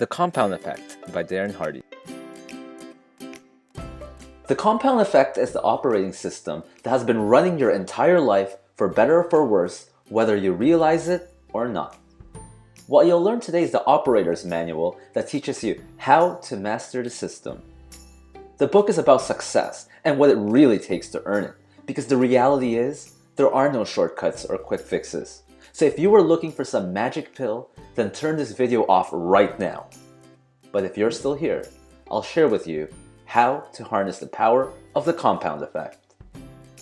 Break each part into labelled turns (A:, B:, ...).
A: The Compound Effect by Darren Hardy.
B: The compound effect is the operating system that has been running your entire life, for better or for worse, whether you realize it or not. What you'll learn today is the operator's manual that teaches you how to master the system. The book is about success and what it really takes to earn it, because the reality is, there are no shortcuts or quick fixes. So if you were looking for some magic pill, then turn this video off right now. But if you're still here, I'll share with you how to harness the power of the compound effect.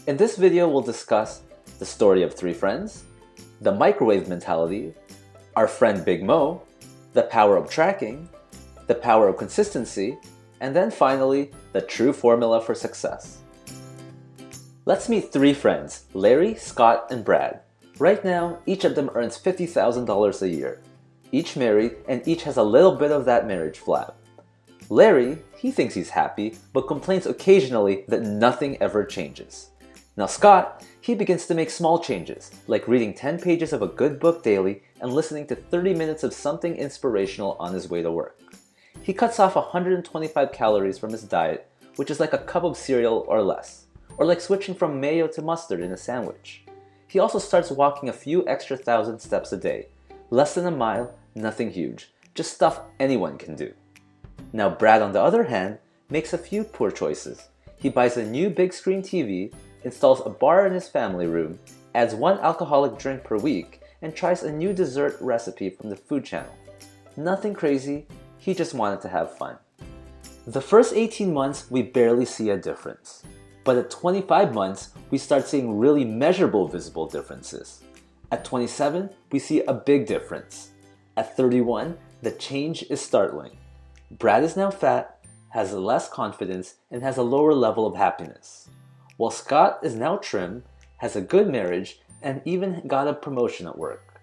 B: In this video, we'll discuss the story of three friends, the microwave mentality, our friend Big Mo, the power of tracking, the power of consistency, and then finally, the true formula for success. Let's meet three friends, Larry, Scott, and Brad. Right now, each of them earns $50,000 a year. Each married, and each has a little bit of that marriage flab. Larry, he thinks he's happy, but complains occasionally that nothing ever changes. Now Scott, he begins to make small changes, like reading 10 pages of a good book daily and listening to 30 minutes of something inspirational on his way to work. He cuts off 125 calories from his diet, which is like a cup of cereal or less, or like switching from mayo to mustard in a sandwich. He also starts walking a few extra thousand steps a day. Less than a mile, nothing huge, just stuff anyone can do. Now Brad, on the other hand, makes a few poor choices. He buys a new big screen TV, installs a bar in his family room, adds one alcoholic drink per week, and tries a new dessert recipe from the food channel. Nothing crazy, he just wanted to have fun. The first 18 months, we barely see a difference. But at 25 months, we start seeing really measurable visible differences. At 27, we see a big difference. At 31, the change is startling. Brad is now fat, has less confidence, and has a lower level of happiness. While Scott is now trim, has a good marriage, and even got a promotion at work.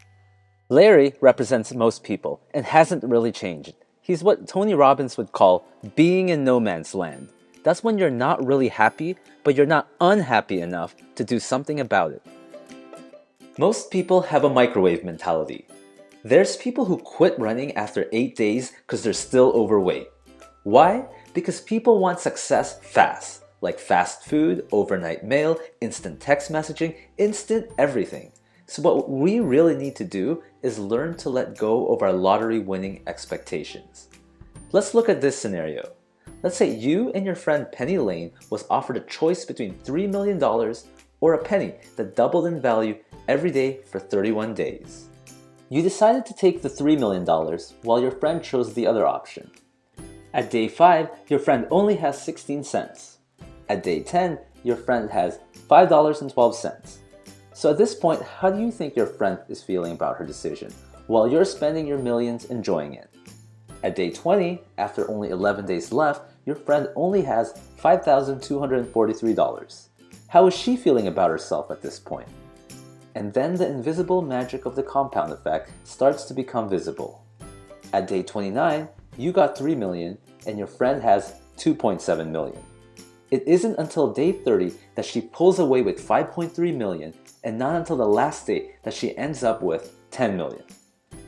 B: Larry represents most people and hasn't really changed. He's what Tony Robbins would call being in no man's land. That's when you're not really happy, but you're not unhappy enough to do something about it. Most people have a microwave mentality. There's people who quit running after 8 days because they're still overweight. Why? Because people want success fast, like fast food, overnight mail, instant text messaging, instant everything. So what we really need to do is learn to let go of our lottery-winning expectations. Let's look at this scenario. Let's say you and your friend Penny Lane was offered a choice between $3 million or a penny that doubled in value every day for 31 days. You decided to take the $3 million while your friend chose the other option. At day 5, your friend only has 16 cents. At day 10, your friend has $5.12. So at this point, how do you think your friend is feeling about her decision while you're spending your millions enjoying it? At day 20, after only 11 days left, your friend only has $5,243. How is she feeling about herself at this point? And then the invisible magic of the compound effect starts to become visible. At day 29, you got $3 million and your friend has $2.7 million. It isn't until day 30 that she pulls away with $5.3 million, and not until the last day that she ends up with $10 million.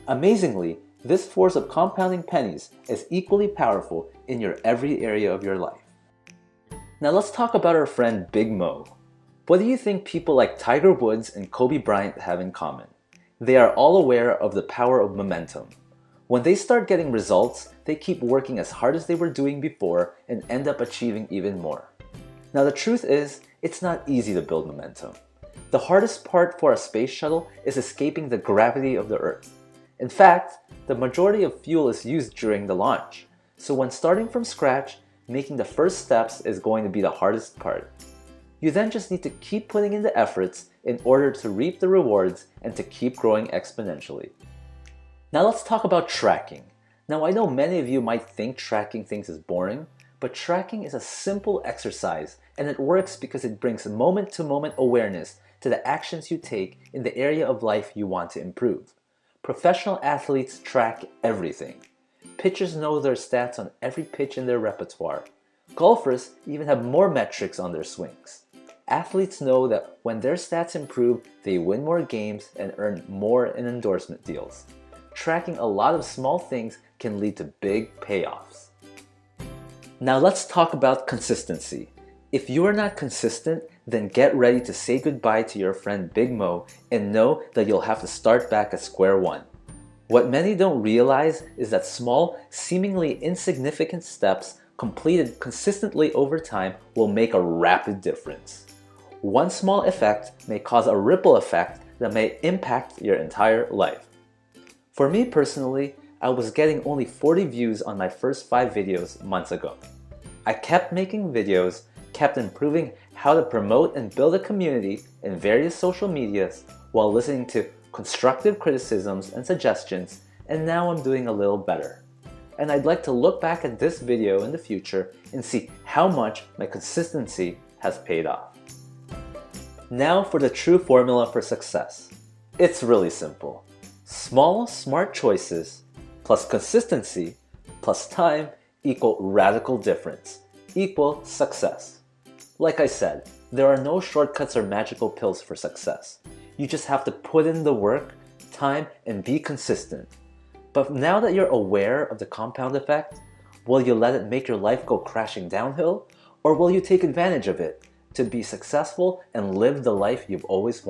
B: Amazingly, this force of compounding pennies is equally powerful in your every area of your life. Now let's talk about our friend Big Mo. What do you think people like Tiger Woods and Kobe Bryant have in common? They are all aware of the power of momentum. When they start getting results, they keep working as hard as they were doing before and end up achieving even more. Now the truth is, it's not easy to build momentum. The hardest part for a space shuttle is escaping the gravity of the Earth. In fact, the majority of fuel is used during the launch. So when starting from scratch, making the first steps is going to be the hardest part. You then just need to keep putting in the efforts in order to reap the rewards and to keep growing exponentially. Now let's talk about tracking. Now I know many of you might think tracking things is boring, but tracking is a simple exercise and it works because it brings moment-to-moment awareness to the actions you take in the area of life you want to improve. Professional athletes track everything. Pitchers know their stats on every pitch in their repertoire. Golfers even have more metrics on their swings. Athletes know that when their stats improve, they win more games and earn more in endorsement deals. Tracking a lot of small things can lead to big payoffs. Now let's talk about consistency. If you are not consistent, then get ready to say goodbye to your friend Big Mo and know that you'll have to start back at square one. What many don't realize is that small, seemingly insignificant steps completed consistently over time will make a rapid difference. One small effect may cause a ripple effect that may impact your entire life. For me personally, I was getting only 40 views on my first 5 videos months ago. I kept making videos, kept improving how to promote and build a community in various social medias while listening to constructive criticisms and suggestions, and now I'm doing a little better. And I'd like to look back at this video in the future and see how much my consistency has paid off. Now for the true formula for success. It's really simple. Small, smart choices plus consistency plus time equal radical difference equal success. Like I said, there are no shortcuts or magical pills for success. You just have to put in the work, time, and be consistent. But now that you're aware of the compound effect, will you let it make your life go crashing downhill? Or will you take advantage of it to be successful and live the life you've always wanted?